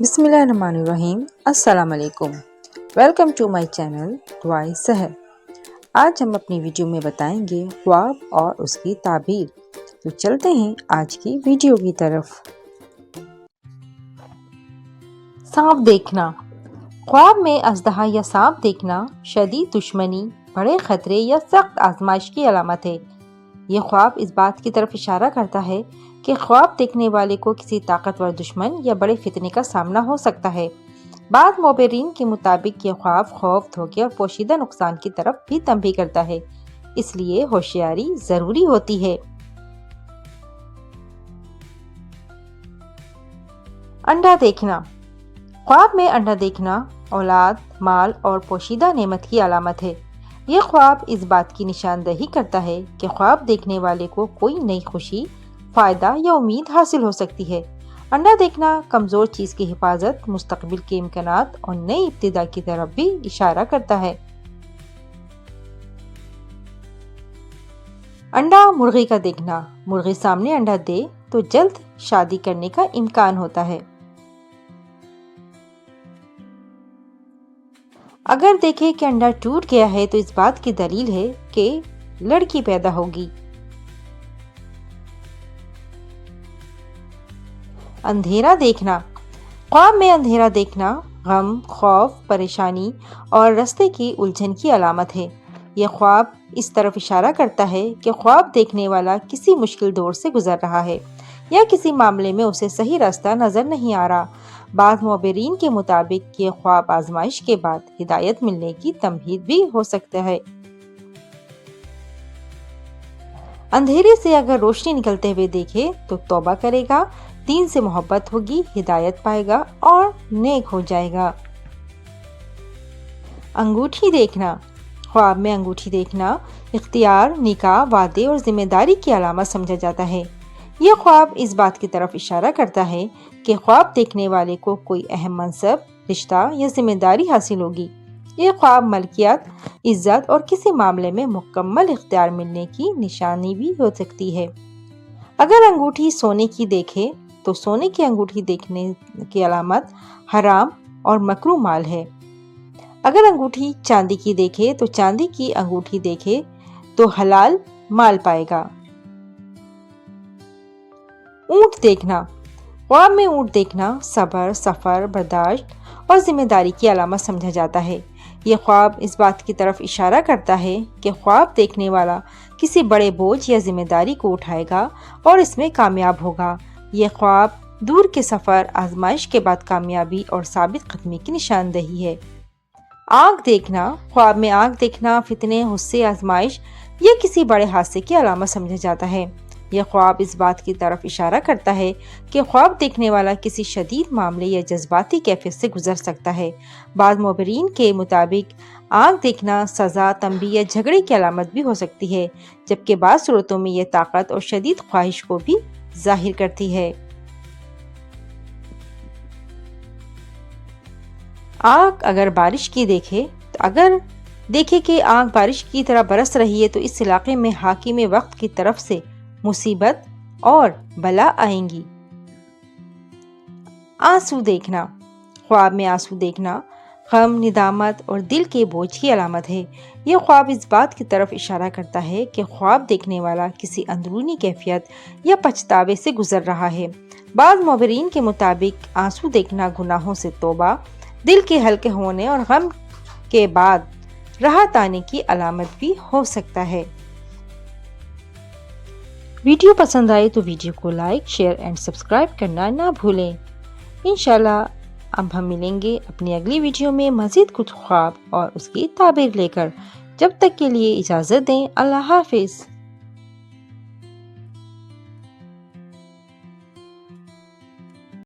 بسم اللہ الرحمن الرحیم۔ السلام علیکم، ویلکم ٹو مائی چینل دعائے سحر۔ آج ہم اپنی ویڈیو میں بتائیں گے خواب اور اس کی تعبیر۔ تو چلتے ہیں آج کی ویڈیو کی طرف۔ سانپ دیکھنا۔ خواب میں اژدہا یا سانپ دیکھنا شدید دشمنی، بڑے خطرے یا سخت آزمائش کی علامت ہے۔ یہ خواب اس بات کی طرف اشارہ کرتا ہے کہ خواب دیکھنے والے کو کسی طاقتور دشمن یا بڑے فتنے کا سامنا ہو سکتا ہے۔ بعض معبرین کے مطابق یہ خواب خوف، دھوکے اور پوشیدہ نقصان کی طرف بھی تنبیہ کرتا ہے، اس لیے ہوشیاری ضروری ہوتی ہے۔ انڈا دیکھنا۔ خواب میں انڈا دیکھنا اولاد، مال اور پوشیدہ نعمت کی علامت ہے۔ یہ خواب اس بات کی نشاندہی کرتا ہے کہ خواب دیکھنے والے کو کوئی نئی خوشی، فائدہ یا امید حاصل ہو سکتی ہے۔ انڈا دیکھنا کمزور چیز کی حفاظت، مستقبل کے امکانات اور نئی ابتدا کی طرف بھی اشارہ کرتا ہے۔ انڈا مرغی کا دیکھنا۔ مرغی سامنے انڈا دے تو جلد شادی کرنے کا امکان ہوتا ہے۔ اگر دیکھے کہ انڈا ٹوٹ گیا ہے تو اس بات کی دلیل ہے کہ لڑکی پیدا ہوگی۔ اندھیرا دیکھنا۔ خواب میں اندھیرا دیکھنا غم، خوف، پریشانی اور راستے کی الجھن کی علامت ہے۔ یہ خواب اس طرف اشارہ کرتا ہے کہ خواب دیکھنے والا کسی مشکل دور سے گزر رہا ہے یا کسی معاملے میں اسے صحیح راستہ نظر نہیں آ رہا۔ بعض معبرین کے مطابق یہ خواب آزمائش کے بعد ہدایت ملنے کی تمہید بھی ہو سکتا ہے۔ اندھیرے سے اگر روشنی نکلتے ہوئے دیکھے تو توبہ کرے گا، دین سے محبت ہوگی، ہدایت پائے گا اور نیک ہو جائے گا۔ انگوٹھی دیکھنا۔ خواب میں انگوٹھی دیکھنا اختیار، نکاح، وعدے اور ذمہ داری کی علامت سمجھا جاتا ہے۔ یہ خواب اس بات کی طرف اشارہ کرتا ہے کہ خواب دیکھنے والے کو کوئی اہم منصب، رشتہ یا ذمہ داری حاصل ہوگی۔ یہ خواب ملکیت، عزت اور کسی معاملے میں مکمل اختیار ملنے کی نشانی بھی ہو سکتی ہے۔ اگر انگوٹھی سونے کی دیکھے تو سونے کی انگوٹھی دیکھنے کی علامت حرام اور مکروہ مال ہے۔ اگر انگوٹھی چاندی کی دیکھے تو چاندی کی انگوٹھی دیکھے تو حلال مال پائے گا۔ اونٹ دیکھنا۔ خواب میں اونٹ دیکھنا صبر، سفر، برداشت اور ذمہ داری کی علامت سمجھا جاتا ہے۔ یہ خواب اس بات کی طرف اشارہ کرتا ہے کہ خواب دیکھنے والا کسی بڑے بوجھ یا ذمہ داری کو اٹھائے گا اور اس میں کامیاب ہوگا۔ یہ خواب دور کے سفر، آزمائش کے بعد کامیابی اور ثابت قدمی کی نشاندہی ہے۔ آگ دیکھنا۔ خواب میں آگ دیکھنا فتنے، غصے، آزمائش یا کسی بڑے حادثے کی علامت سمجھا جاتا ہے۔ یہ خواب اس بات کی طرف اشارہ کرتا ہے کہ خواب دیکھنے والا کسی شدید معاملے یا جذباتی کیفیت سے گزر سکتا ہے۔ بعض معبرین کے مطابق آگ دیکھنا سزا، تنبیہ یا جھگڑے کی علامت بھی ہو سکتی ہے، جبکہ بعض صورتوں میں یہ طاقت اور شدید خواہش کو بھی ظاہر کرتی ہے۔ آگ اگر بارش کی دیکھے تو اگر دیکھے کہ آگ بارش کی طرح برس رہی ہے تو اس علاقے میں حاکم وقت کی طرف سے مصیبت اور بلا آئیں گی۔ آنسو دیکھنا۔ خواب میں آنسو دیکھنا غم، ندامت اور دل کے بوجھ کی علامت ہے۔ یہ خواب اس بات کی طرف اشارہ کرتا ہے کہ خواب دیکھنے والا کسی اندرونی کیفیت یا پچھتاوے سے گزر رہا ہے۔ بعض معبرین کے مطابق آنسو دیکھنا گناہوں سے توبہ، دل کے ہلکے ہونے اور غم کے بعد راحت آنے کی علامت بھی ہو سکتا ہے۔ ویڈیو پسند آئے تو ویڈیو کو لائک، شیئر اینڈ سبسکرائب کرنا نہ بھولیں۔ انشاءاللہ اب ہم ملیں گے اپنی اگلی ویڈیو میں مزید کچھ خواب اور اس کی تعبیر لے کر۔ جب تک کے لیے اجازت دیں۔ اللہ حافظ۔